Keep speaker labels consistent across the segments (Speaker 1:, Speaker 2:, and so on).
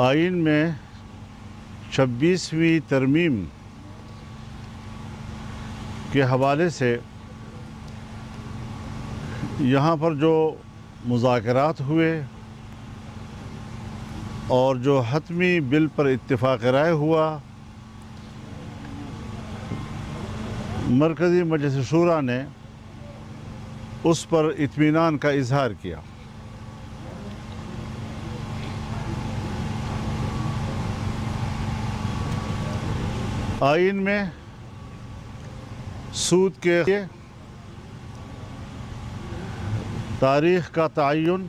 Speaker 1: آئین میں 26ویں ترمیم کے حوالے سے یہاں پر جو مذاکرات ہوئے اور جو حتمی بل پر اتفاق رائے ہوا، مرکزی مجلس شورا نے اس پر اطمینان کا اظہار کیا۔ آئین میں سود کے تاریخ کا تعین،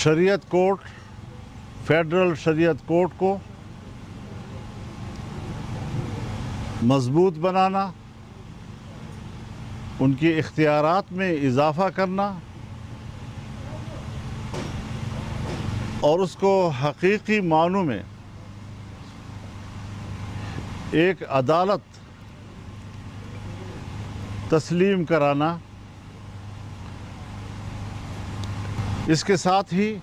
Speaker 1: شریعت کورٹ، فیڈرل شریعت کورٹ کو مضبوط بنانا، ان کی اختیارات میں اضافہ کرنا اور اس کو حقیقی معنوں میں ایک عدالت تسلیم کرانا، اس کے ساتھ ہی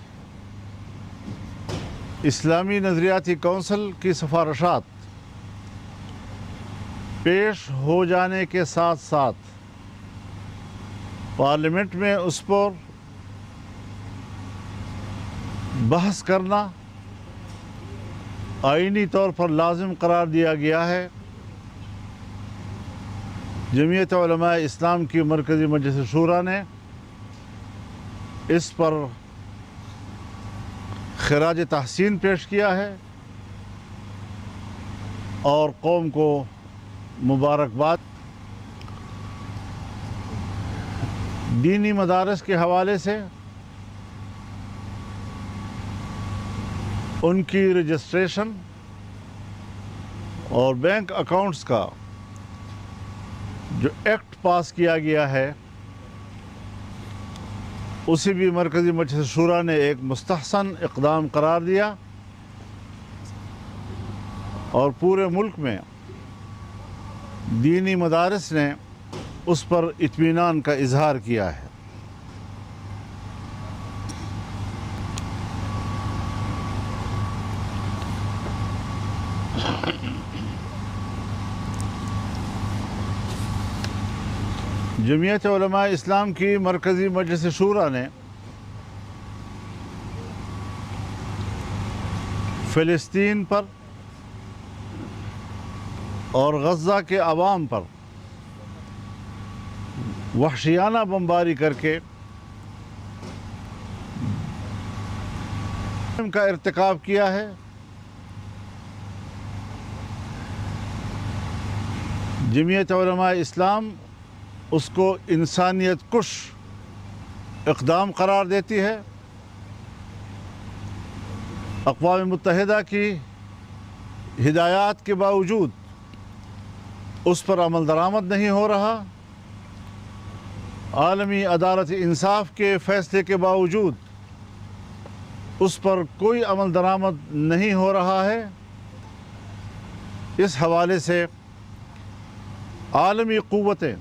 Speaker 1: اسلامی نظریاتی کونسل کی سفارشات پیش ہو جانے کے ساتھ ساتھ پارلیمنٹ میں اس پر بحث کرنا آئینی طور پر لازم قرار دیا گیا ہے۔ جمعیت علماء اسلام کی مرکزی مجلس شورا نے اس پر خراج تحسین پیش کیا ہے اور قوم کو مبارکباد۔ دینی مدارس کے حوالے سے ان کی رجسٹریشن اور بینک اکاؤنٹس کا جو ایکٹ پاس کیا گیا ہے، اسے بھی مرکزی مجلس شورا نے ایک مستحسن اقدام قرار دیا اور پورے ملک میں دینی مدارس نے اس پر اطمینان کا اظہار کیا ہے۔ جمعیت علماء اسلام کی مرکزی مجلس شورا نے فلسطین پر اور غزہ کے عوام پر وحشیانہ بمباری کر کے کا ارتکاب کیا ہے۔ جمعیت علماء اسلام اس کو انسانیت کش اقدام قرار دیتی ہے۔ اقوام متحدہ کی ہدایات کے باوجود اس پر عمل درآمد نہیں ہو رہا، عالمی عدالت انصاف کے فیصلے کے باوجود اس پر کوئی عمل درآمد نہیں ہو رہا ہے۔ اس حوالے سے عالمی قوتیں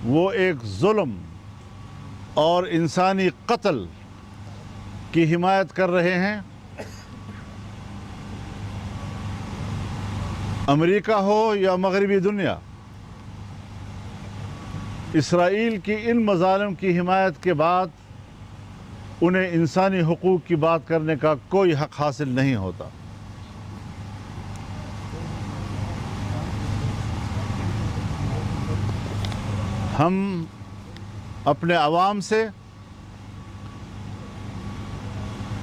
Speaker 1: وہ ایک ظلم اور انسانی قتل کی حمایت کر رہے ہیں۔ امریکہ ہو یا مغربی دنیا، اسرائیل کی ان مظالم کی حمایت کے بعد انہیں انسانی حقوق کی بات کرنے کا کوئی حق حاصل نہیں ہوتا۔ ہم اپنے عوام سے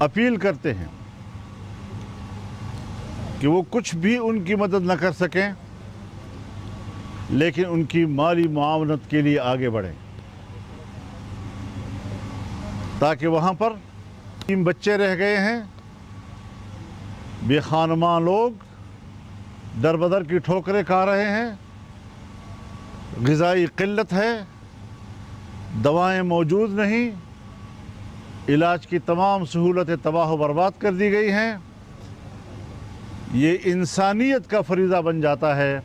Speaker 1: اپیل کرتے ہیں کہ وہ کچھ بھی ان کی مدد نہ کر سکیں، لیکن ان کی مالی معاونت کے لیے آگے بڑھیں تاکہ وہاں پر 3 بچے رہ گئے ہیں، بے خانماں لوگ در بدر کی ٹھوکریں کھا رہے ہیں، غذائی قلت ہے، دوائیں موجود نہیں، علاج کی تمام سہولتیں تباہ و برباد کر دی گئی ہیں۔ یہ انسانیت کا فریضہ بن جاتا ہے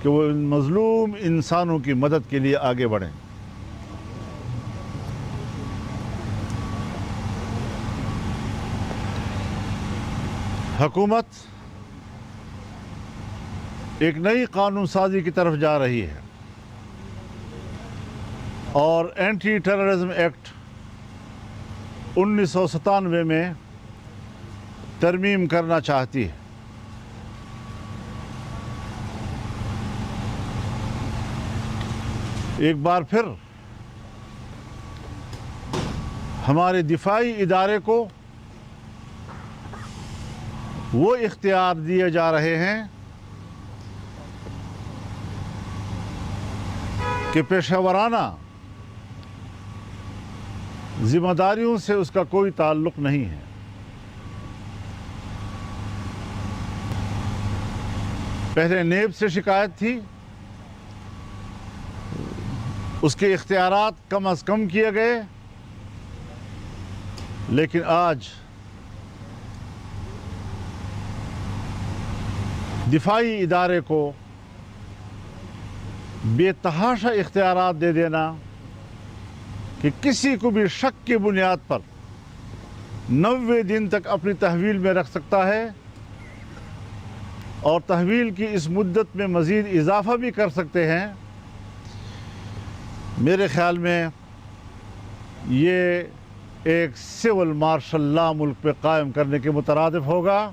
Speaker 1: کہ وہ ان مظلوم انسانوں کی مدد کے لیے آگے بڑھیں۔ حکومت ایک نئی قانون سازی کی طرف جا رہی ہے اور اینٹی ٹیررزم ایکٹ 1997 میں ترمیم کرنا چاہتی ہے۔ ایک بار پھر ہمارے دفاعی ادارے کو وہ اختیار دیے جا رہے ہیں کہ پیشہ ورانہ ذمہ داریوں سے اس کا کوئی تعلق نہیں ہے۔ پہلے نیب سے شکایت تھی، اس کے اختیارات کم از کم کیے گئے، لیکن آج دفاعی ادارے کو بے تحاشا اختیارات دے دینا کہ کسی کو بھی شک کی بنیاد پر 90 دن تک اپنی تحویل میں رکھ سکتا ہے اور تحویل کی اس مدت میں مزید اضافہ بھی کر سکتے ہیں۔ میرے خیال میں یہ ایک سول مارشل لا ملک پہ قائم کرنے کے مترادف ہوگا۔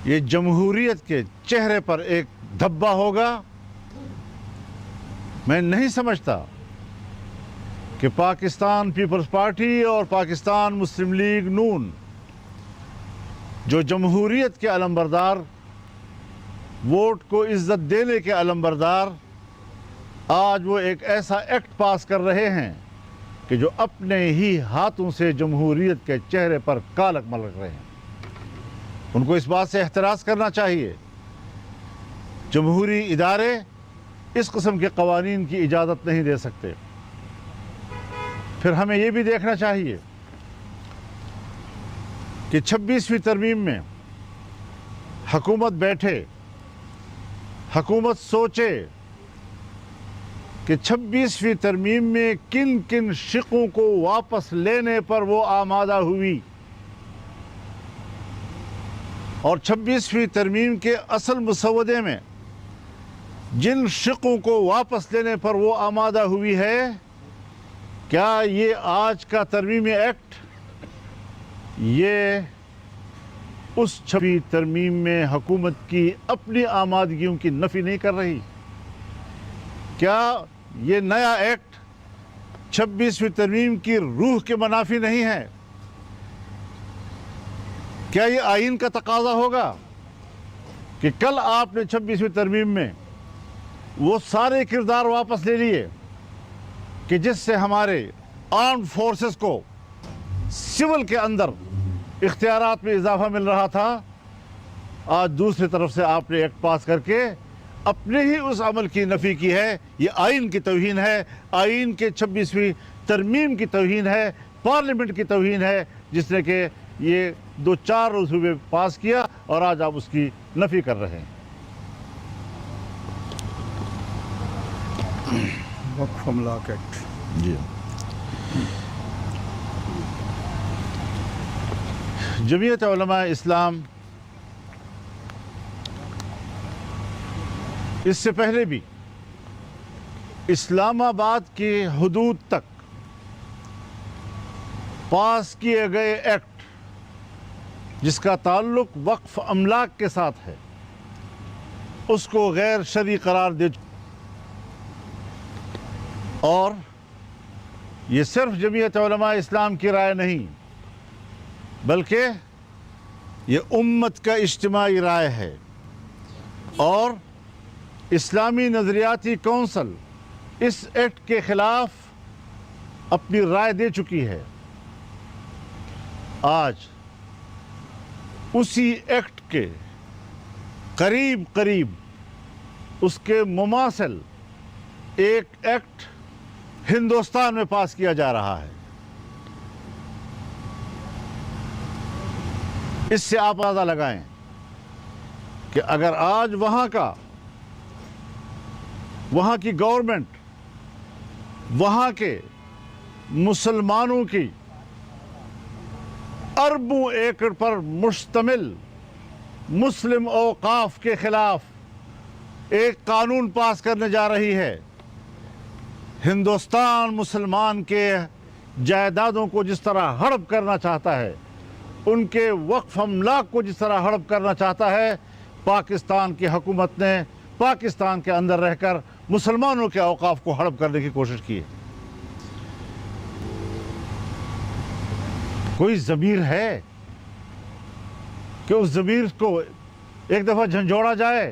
Speaker 1: یہ جمہوریت کے چہرے پر ایک دھبا ہوگا۔ میں نہیں سمجھتا کہ پاکستان پیپلز پارٹی اور پاکستان مسلم لیگ نون، جو جمہوریت کے علمبردار، ووٹ کو عزت دینے کے علمبردار، آج وہ ایک ایسا ایکٹ پاس کر رہے ہیں کہ جو اپنے ہی ہاتھوں سے جمہوریت کے چہرے پر کالک ملک رہے ہیں۔ ان کو اس بات سے احتراز کرنا چاہیے۔ جمہوری ادارے اس قسم کے قوانین کی اجازت نہیں دے سکتے۔ پھر ہمیں یہ بھی دیکھنا چاہیے کہ 26ویں ترمیم میں حکومت بیٹھے، حکومت سوچے کہ 26ویں ترمیم میں کن کن شقوں کو واپس لینے پر وہ آمادہ ہوئی، اور 26ویں ترمیم کے اصل مسودے میں جن شقوں کو واپس لینے پر وہ آمادہ ہوئی ہے، کیا یہ آج کا ترمیمی ایکٹ یہ اس 26ویں ترمیم میں حکومت کی اپنی آمادگیوں کی نفی نہیں کر رہی؟ کیا یہ نیا ایکٹ 26ویں ترمیم کی روح کے منافی نہیں ہے؟ کیا یہ آئین کا تقاضا ہوگا کہ کل آپ نے 26ویں ترمیم میں وہ سارے کردار واپس لے لیے کہ جس سے ہمارے آرمڈ فورسز کو سول کے اندر اختیارات میں اضافہ مل رہا تھا، آج دوسری طرف سے آپ نے ایکٹ پاس کر کے اپنے ہی اس عمل کی نفی کی ہے؟ یہ آئین کی توہین ہے، آئین کے 26ویں ترمیم کی توہین ہے، پارلیمنٹ کی توہین ہے، جس نے کہ یہ 2-4 روز ہوئے پاس کیا اور آج آپ اس کی نفی کر رہے ہیں۔
Speaker 2: وقف املاک ایکٹ
Speaker 1: جی، جمعیت علماء اسلام اس سے پہلے بھی اسلام آباد کی حدود تک پاس کیے گئے ایکٹ جس کا تعلق وقف املاک کے ساتھ ہے، اس کو غیر شرعی قرار دے چکا، اور یہ صرف جمعیت علماء اسلام کی رائے نہیں بلکہ یہ امت کا اجتماعی رائے ہے، اور اسلامی نظریاتی کونسل اس ایکٹ کے خلاف اپنی رائے دے چکی ہے۔ آج اسی ایکٹ کے قریب قریب اس کے مماثل ایک ایکٹ ہندوستان میں پاس کیا جا رہا ہے۔ اس سے آپ اندازہ لگائیں کہ اگر آج وہاں کی گورنمنٹ وہاں کے مسلمانوں کی अरबों एकड़ पर मुश्तमिल मुस्लिम औकाफ के खिलाफ एक कानून पास करने जा रही है। हिंदुस्तान मुसलमान के जायदादों को जिस तरह हड़प करना चाहता है, उनके वक्फ अमलाक को जिस तरह हड़प करना चाहता है, पाकिस्तान की हुकूमत ने पाकिस्तान के अंदर रहकर मुसलमानों के औकाफ को हड़प करने की कोशिश की है। कोई ज़मीर है कि उस ज़मीर को एक दफ़ा झंझोड़ा जाए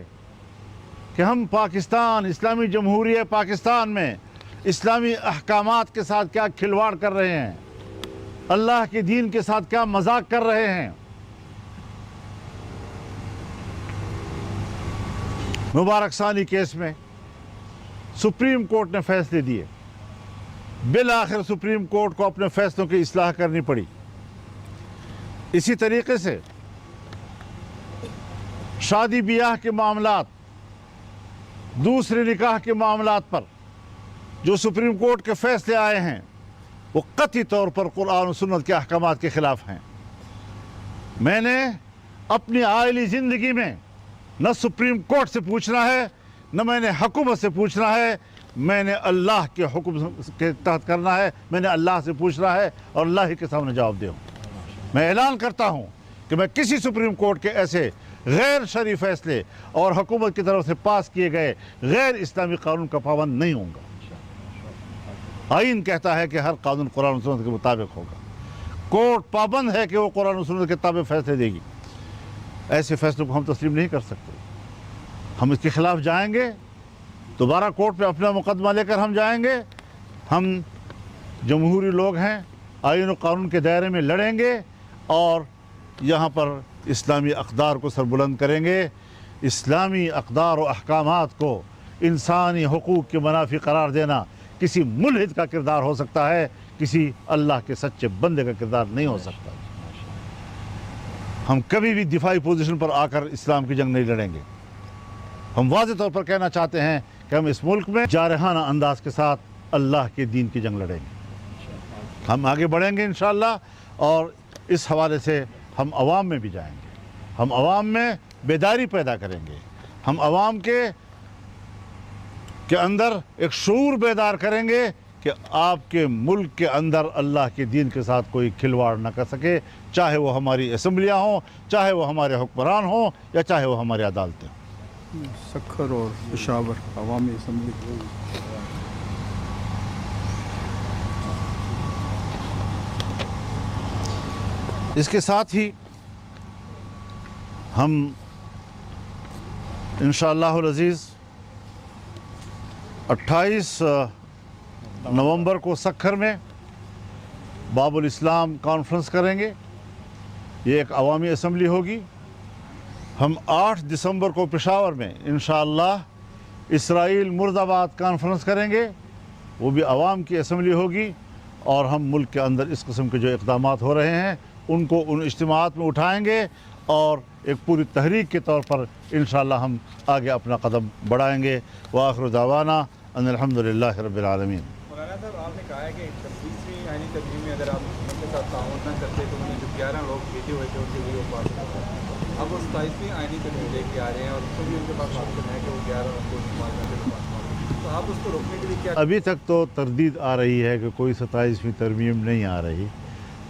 Speaker 1: कि हम पाकिस्तान, इस्लामी जमहूरियत पाकिस्तान में इस्लामी अहकामात के साथ क्या खिलवाड़ कर रहे हैं, अल्लाह के दीन के साथ क्या मजाक कर रहे हैं। मुबारक सानी केस में सुप्रीम कोर्ट ने फैसले दिए, बिल आखिर सुप्रीम कोर्ट को अपने फैसलों की इस्लाह करनी पड़ी। इसी तरीके से शादी ब्याह के मामलात, दूसरे निकाह के मामलात पर जो सुप्रीम कोर्ट के फैसले आए हैं, वो कतई तौर पर कुरान और सुन्नत के अहकामात के खिलाफ हैं। मैंने अपनी आइली ज़िंदगी में न सुप्रीम कोर्ट से पूछना है, न मैंने हुकूमत से पूछना है, मैंने अल्लाह के हुक्म के तहत करना है। मैंने अल्लाह से पूछना है और अल्लाह ही के सामने जवाब दूँ। मैं ऐलान करता हूँ कि मैं किसी सुप्रीम कोर्ट के ऐसे गैर शरई फैसले और हुकूमत की तरफ से पास किए गए गैर इस्लामी कानून का पाबंद नहीं होगा। आइन कहता है कि हर कानून कुरान और सुन्नत के मुताबिक होगा। कोर्ट पाबंद है कि वो कुरान और सुन्नत के ताबिक फैसले देगी। ऐसे फैसलों को हम तस्लीम नहीं कर सकते। हम इसके खिलाफ जाएंगे, दोबारा कोर्ट पे अपना मुकदमा लेकर हम जाएंगे। हम जमहूरी लोग हैं, आइन और कानून के दायरे में लड़ेंगे और यहाँ पर इस्लामी अक़दार को सरबुलंद करेंगे। इस्लामी अक़दार और अहकामात को इंसानी हुकूक़ के मुनाफी करार देना किसी मुल्हिद का किरदार हो सकता है, किसी अल्लाह के सच्चे बंदे का किरदार नहीं हो सकता। हम कभी भी दिफाई पोजीशन पर आकर इस्लाम की जंग नहीं लड़ेंगे। हम वाज़ेह तौर पर कहना चाहते हैं कि हम इस मुल्क में जारहाना अंदाज के साथ अल्लाह के दीन की जंग लड़ेंगे। हम आगे बढ़ेंगे इंशाअल्लाह, और इस हवाले से हम अवाम में भी जाएंगे। हम अवाम में बेदारी पैदा करेंगे। हम अवाम के अंदर एक शऊर बेदार करेंगे कि आपके मुल्क के अंदर अल्लाह के दीन के साथ कोई खिलवाड़ न कर सके, चाहे वो हमारी असम्बलियाँ हों, चाहे वो हमारे हुक्मरान हों, या चाहे वो हमारी अदालतें हों।
Speaker 2: सक्खर और पेशावर अवामी असम्बली।
Speaker 1: इसके साथ ही हम इंशाअल्लाहुल अज़ीज़ 28 नवंबर को सक्खर में बाबुल इस्लाम कॉन्फ्रेंस करेंगे। ये एक अवामी असम्बली होगी। हम 8 दिसंबर को पेशावर में इंशाअल्लाह इसराइल मुर्दाबाद कॉन्फ्रेंस करेंगे। वो भी अवाम की असम्बली होगी, और हम मुल्क के अंदर इस किस्म के जो इक़दामात हो रहे हैं उनको उन इज्तिमाआत में उठाएंगे, और एक पूरी तहरीक के तौर पर इंशाअल्लाह हम आगे अपना कदम बढ़ाएंगे। व आखिर दावाना अनिल हम्दुलिल्लाहि रब्बिल आलमीन।
Speaker 3: मौलाना साहब, आपने कहा है कि 26वीं आईनी तरमीम में अगर आप उनके साथ ताउन न करते तो उन्हें जो 11 लोग भेजे हुए थे उनके लिए वो पास करते। अब वो 27वीं आईनी तरमीम लेके आ रहे हैं और उसको भी उनके पास ऑप्शन है कि वो 11 लोग को इस्तेमाल करके तो आप उसको रोकने के लिए क्या?
Speaker 1: अभी तक तो तरदीद आ रही है कि कोई 27वीं तरमीम नहीं आ रही।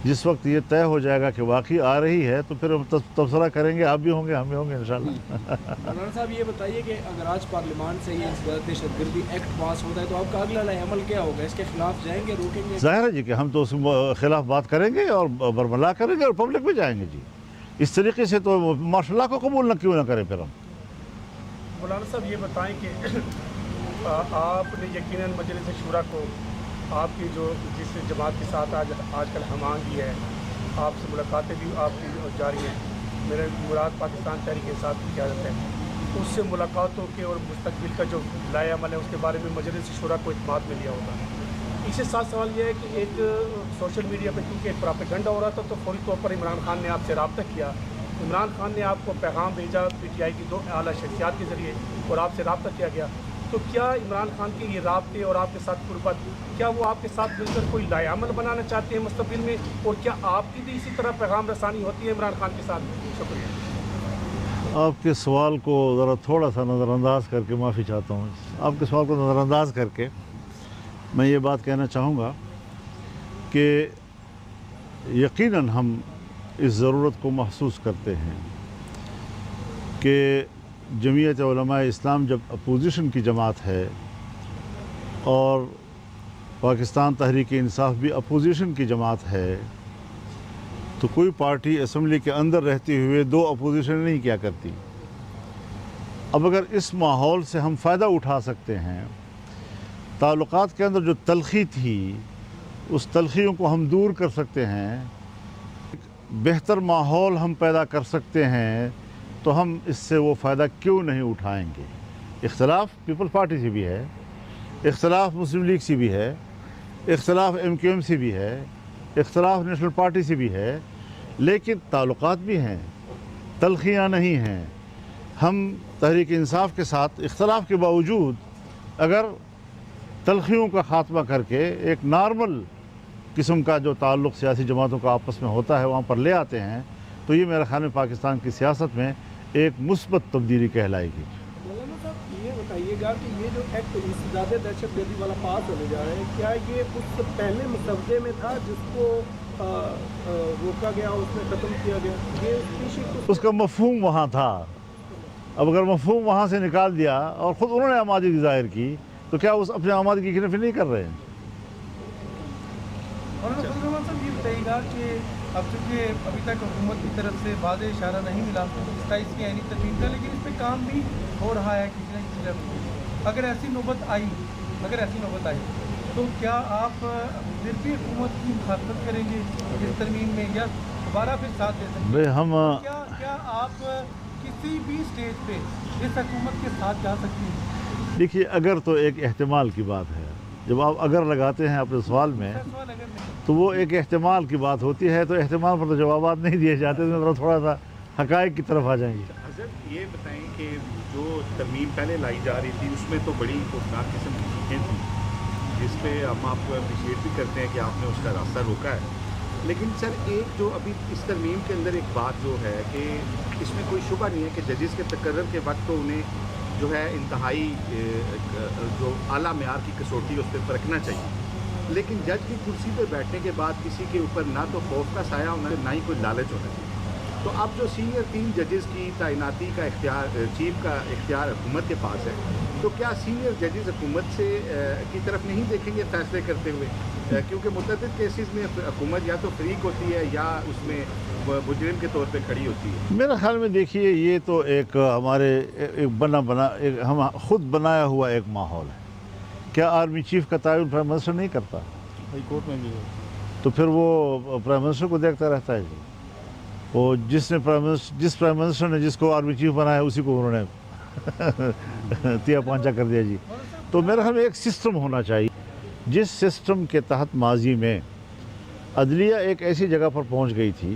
Speaker 1: जिस वक्त ये तय हो जाएगा कि वाकई आ रही है तो फिर हम तबसरा करेंगे। आप भी होंगे, हम भी होंगे इंशाअल्लाह।
Speaker 4: मौलाना साहब, ये बताइए कि अगर आज पार्लियामान से ये दहशतगर्दी एक्ट पास होता है तो आपका अगला अमल क्या होगा? इसके खिलाफ जाएंगे, रोकेंगे?
Speaker 1: ज़ाहिर है जी कि हम तो उसके खिलाफ बात करेंगे और बरमला करेंगे और पब्लिक में जाएंगे जी। इस तरीके से तो माशाअल्लाह को कबूल न क्यों ना करें फिर हम।
Speaker 5: मौलाना साहब, ये बताएं कि आपने यकीनन मजलिस शूरा को आपकी जो जिस जमात के साथ आजकल हमांगी है, आपसे मुलाकातें भी आपकी जारी हैं। मेरे मुराद पाकिस्तान तहरीक के साथ इजाज़त है, उससे मुलाकातों के और मुस्तकबिल का जो लाए अमल है उसके बारे में मजलिस शूरा को इत्मीनान में लिया होगा। इसके साथ सवाल यह है कि एक सोशल मीडिया पर क्योंकि एक प्रोपेगेंडा हो रहा था तो फौरी तौर पर इमरान खान ने आपसे रब्ता किया। इमरान खान ने आपको पैगाम भेजा PTI की 2 आला शख्सियात के ज़रिए और आपसे रब्ता किया गया। तो तो क्या इमरान खान के ये राब्ते और आपके साथ कुर्बत, क्या वो आपके साथ मिलकर कोई लायामल बनाना चाहते हैं मुस्तक़बिल में, और क्या आपकी भी इसी तरह पैगाम रसानी होती है इमरान खान के साथ? शुक्रिया।
Speaker 1: आपके सवाल को ज़रा थोड़ा सा नज़रअंदाज करके, माफ़ी चाहता हूँ, आपके सवाल को नज़रअंदाज करके मैं ये बात कहना चाहूँगा कि यकीनन हम इस ज़रूरत को महसूस करते हैं कि जमीयत उलमा इस्लाम जब अपोजिशन की जमात है और पाकिस्तान तहरीक इंसाफ भी अपोजिशन की जमात है, तो कोई पार्टी असम्बली के अंदर रहते हुए दो अपोजिशन नहीं किया करती। अब अगर इस माहौल से हम फ़ायदा उठा सकते हैं, ताल्लुकात के अंदर जो तलखी थी उस तलखियों को हम दूर कर सकते हैं, बेहतर माहौल हम पैदा कर सकते हैं, तो हम इससे वो फ़ायदा क्यों नहीं उठाएंगे। इख्तलाफ पीपल्स पार्टी से भी है, इख्तलाफ मुस्लिम लीग से भी है, इख्तलाफ MQM से भी है, इख्तलाफ नेशनल पार्टी से भी है, लेकिन ताल्लुकात भी हैं, तलखियाँ नहीं हैं। हम तहरीक इंसाफ के साथ इख्तलाफ के बावजूद अगर तलखियों का ख़ात्मा करके एक नॉर्मल किस्म का जो ताल्लुक़ सियासी जमातों का आपस में होता है वहाँ पर ले आते हैं, तो ये मेरे ख़्याल में पाकिस्तान की सियासत में एक मुस्बत तब्दीली कहलाएगी।
Speaker 4: मौलाना साहब ये बताइएगा कि ये जो एक्ट इंसदाद दहशतगर्दी वाला पास होने जा रहा है, क्या ये उस पहले मसवदे में था जिसको रोका गया, उसमें ख़त्म किया गया? ये पीछे
Speaker 1: उसका मफ़हूम वहाँ था। अब अगर मफ़हूम वहाँ से निकाल दिया और ख़ुद उन्होंने आमादगी ज़ाहिर की, तो क्या उस अपने आमादगी की नफ़ी नहीं कर रहे हैं?
Speaker 6: और साहब ये बताइएगा कि अब चूँकि अभी तक हुकूमत की तरफ से वाज़ेह इशारा नहीं मिला 27 की आईनी तरमीम का, लेकिन इस पर काम भी हो रहा है किसी न किसी लेवल। अगर ऐसी नौबत आई तो क्या आप फिर भी हुकूमत की मुखातबत करेंगे इस तरमीम में, या दोबारा फिर साथ दे सकते
Speaker 1: भाई हम
Speaker 6: हैं? क्या आप किसी भी स्टेज पे इस हुकूमत के साथ जा सकती हैं?
Speaker 1: देखिए, अगर तो एक एहतमाल की बात है, जब आप अगर लगाते हैं अपने सवाल में
Speaker 6: सवाल अगर नहीं
Speaker 1: तो वो एक एहतमाल की बात होती है, तो एहतमाल पर तो जवाबात नहीं दिए जाते, तो थोड़ा सा हक़ाइक़ की तरफ आ जाएंगे।
Speaker 7: हज़रत ये बताएं कि जो तरमीम पहले लाई जा रही थी उसमें तो बड़ी खौफनाक किस्म की चीज़ें थी, जिस पे हम आपको अप्रिशिएट भी करते हैं कि आपने उसका रास्ता रोका है। लेकिन सर, एक जो अभी इस तरमीम के अंदर एक बात जो है कि इसमें कोई शुबा नहीं है कि जजेस के तकर्रर के वक्त तो उन्हें जो है इंतहाई जो आला मेयार की कसौटी उस पर रखना चाहिए, लेकिन जज की कुर्सी पर बैठने के बाद किसी के ऊपर ना तो खौफ का साया होना, ना ही कोई लालच होना चाहिए। तो अब जो सीनियर 3 जजेस की तैनाती का इख्तियार, चीफ का इख्तियार हुकूमत के पास है, तो क्या सीनियर जजेस हुकूमत से की तरफ नहीं देखेंगे फैसले करते हुए? क्योंकि मुतअद्दिद केसेस में हुकूमत या तो फ्रीक होती है या उसमें मुजरिम के तौर पे खड़ी होती है।
Speaker 1: मेरे ख्याल में देखिए, ये तो एक हमारे एक हम खुद बनाया हुआ एक माहौल है। क्या आर्मी चीफ का तयन प्राइम मिनिस्टर नहीं करता?
Speaker 2: हाई कोर्ट में भी है।
Speaker 1: तो फिर वो प्राइम मिनिस्टर को देखता रहता है जी। वो जिस प्राइम मिनिस्टर ने जिसको आर्मी चीफ बनाया उसी को उन्होंने तिया पांचा कर दिया जी। तो मेरे ख्याल में एक सिस्टम होना चाहिए, जिस सिस्टम के तहत माजी में अदलिया एक ऐसी जगह पर पहुंच गई थी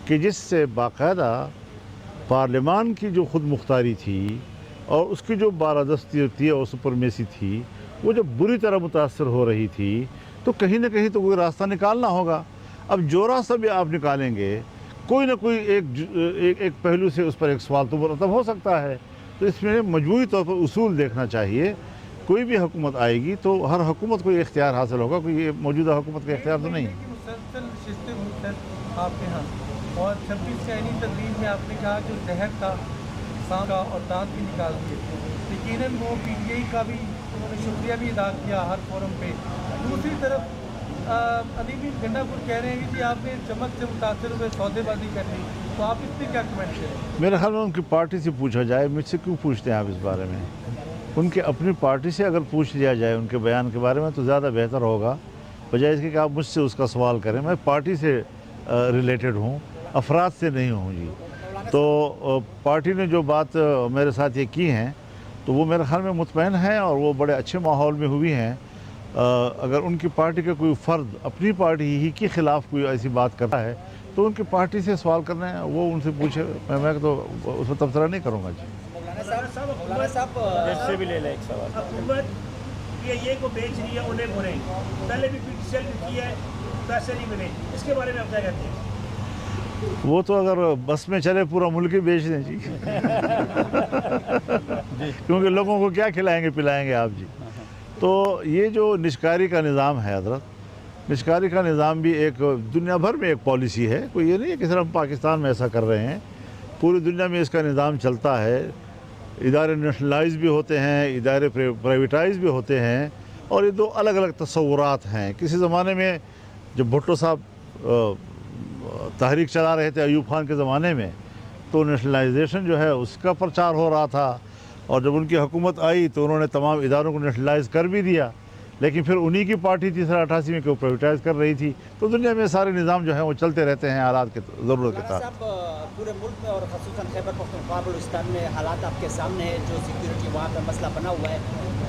Speaker 1: कि जिससे बाकायदा पार्लियामान की जो खुद मुख्तारी थी और उसकी जो बारादस्ती थी और सुपरमेसी थी, वो जब बुरी तरह मुतासर हो रही थी, तो कहीं ना कहीं तो कोई रास्ता निकालना होगा। अब जो रास्ता भी आप निकालेंगे, कोई ना कोई एक पहलू से उस पर एक सवाल तो मुरतब हो सकता है। तो इसमें मजबूरी तौर पर उसूल देखना चाहिए। कोई भी हुकूमत आएगी तो हर हुकूमत को इख्तियार हासिल होगा, कोई ये मौजूदा हुकूमत का इख्तियार तो नहीं है।
Speaker 6: मुसलसल नशिस्तें मुख्तलिफ आपके यहाँ, और 26 की आईनी तरमीम में आपने कहा जो जहर था सांप का और दांत भी निकाल दिए, यकीनन वो PTI का भी उन्होंने शुक्रिया भी अदा किया हर फोरम पे। दूसरी तरफ अली भी गंडापुर कह रहे हैं कि आपने चमक से मुतासर हुए सौदेबाजी कर ली, तो आप इस पर क्या कमेंट करें?
Speaker 1: मेरे ख्याल में उनकी पार्टी से पूछा जाए, मुझसे क्यों पूछते हैं आप इस बारे में? उनके अपनी पार्टी से अगर पूछ लिया जाए उनके बयान के बारे में तो ज़्यादा बेहतर होगा, बजाय इसके कि आप मुझसे उसका सवाल करें। मैं पार्टी से रिलेटेड हूँ, अफराद से नहीं हूँ जी। तो पार्टी ने जो बात मेरे साथ ये की हैं, तो वो मेरे ख्याल में मुतमईन हैं और वो बड़े अच्छे माहौल में हुई हैं। अगर उनकी पार्टी का कोई फ़र्द अपनी पार्टी ही के ख़िलाफ़ कोई ऐसी बात करता है तो उनकी पार्टी से सवाल करना है, वो उनसे पूछे। मैं तो उस पर तबसरा नहीं करूँगा जी।
Speaker 8: मौलाना साहब
Speaker 9: जैसे भी ले लें एक सवाल।
Speaker 8: हुकूमत PIA को बेच रही है उन्हें बुरे, पहले भी PTCL भी की है, पैसे नहीं मिले, इसके बारे में आप क्या कहते हैं?
Speaker 1: वो तो अगर बस में चले पूरा मुल्क ही बेच दें जी क्योंकि लोगों को क्या खिलाएंगे पिलाएंगे आप जी। तो ये जो निष्कारी का निज़ाम है हज़रत, निष्कारी का निज़ाम भी एक दुनिया भर में एक पॉलिसी है, कोई ये नहीं है कि सिर्फ हम पाकिस्तान में ऐसा कर रहे हैं, पूरी दुनिया में इसका निज़ाम चलता है। इदारे नेशनलाइज भी होते हैं, इदारे प्राइवेटाइज भी होते हैं, और ये दो अलग अलग तस्वुरात हैं। किसी ज़माने में जब भुट्टो साहब तहरीक चला रहे थे अयूब खान के ज़माने में, तो नेशनलाइजेशन जो है उसका प्रचार हो रहा था, और जब उनकी हुकूमत आई तो उन्होंने तमाम इदारों को नेशनलाइज कर भी दिया, लेकिन फिर उन्हीं की पार्टी थी 88 में कि वो प्राइवेटाइज कर रही थी। तो दुनिया में सारे निज़ाम जो है वो चलते रहते हैं हालात के ज़रूरत के
Speaker 10: मौलाना
Speaker 1: तहत।
Speaker 10: साहब पूरे मुल्क में और ख़ुसूसन खैबर पख्तूनख्वा बलूचिस्तान में हालात आपके सामने है, जो सिक्योरिटी वहाँ पर मसला बना हुआ है।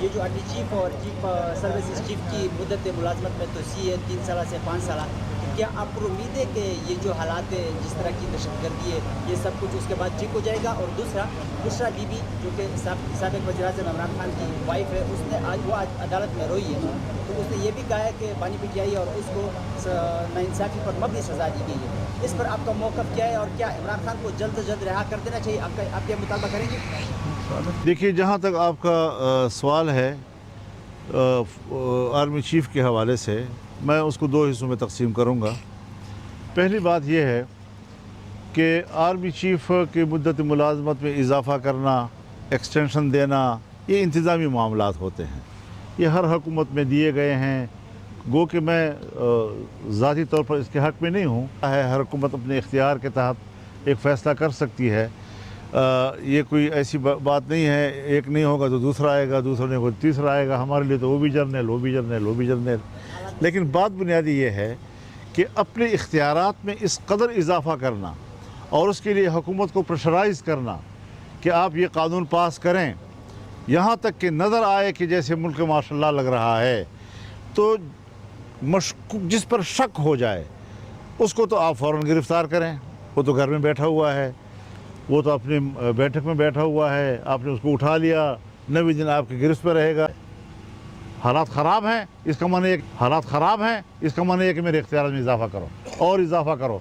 Speaker 10: ये जो AD चीफ और चीफ सर्विसेज चीफ की मुद्दत मुलाजमत में तोसी है 3 साल से 5 साल, क्या आप पर उम्मीद है कि ये जो हालात है, जिस तरह की दहशतगर्दी है, ये सब कुछ उसके बाद ठीक हो जाएगा? और दूसरा, बुशरा बीबी जो कि साबिक़ वज़ीर-ए-आज़म इमरान खान की वाइफ है, उसने आज अदालत में रोई है, तो उसने ये भी कहा है कि बानी PTI और उसको नाइंसाफ़ी पर मबनी सज़ा दी गई है। इस पर आपका मौक़िफ़ क्या है, और क्या इमरान खान को जल्द से जल्द रिहा कर देना चाहिए? आप ये मुतालबा करेंगे?
Speaker 1: देखिए, जहाँ तक आपका सवाल है आर्मी चीफ़ के हवाले से, मैं उसको दो हिस्सों में तकसीम करूँगा। पहली बात यह है कि आर्मी चीफ़ की मुद्दत मुलाजमत में इजाफ़ा करना, एक्सटेंशन देना, ये इंतज़ामी मामलात होते हैं, ये हर हुकूमत में दिए गए हैं। गो कि मैं ज़ाती तौर पर इसके हक़ में नहीं हूँ, हर हुकूमत अपने इख्तियार के तहत एक फ़ैसला कर सकती है। ये कोई ऐसी बात नहीं है, एक नहीं होगा तो दूसरा आएगा, दूसरा नहीं होगा तो तीसरा आएगा। हमारे लिए तो वो भी जर्नल, वो भी जर्नल, वो भी जर्नल। लेकिन बात बुनियादी ये है कि अपने इख्तियारात में इस कदर इजाफ़ा करना और उसके लिए हुकूमत को प्रेशराइज़ करना कि आप ये कानून पास करें, यहाँ तक कि नज़र आए कि जैसे मुल्क माशाल्लाह लग रहा है, तो जिस पर शक हो जाए उसको तो आप फ़ौरन गिरफ़्तार करें। वो तो घर में बैठा हुआ है, वो तो अपनी बैठक में बैठा हुआ है, आपने उसको उठा लिया, 90 दिन आपकी गिरफ्त पर रहेगा। हालात ख़राब हैं, इसका माने हालात ख़राब हैं, इसका माने कि मेरे इख्तियार में इजाफ़ा करो और इजाफ़ा करो।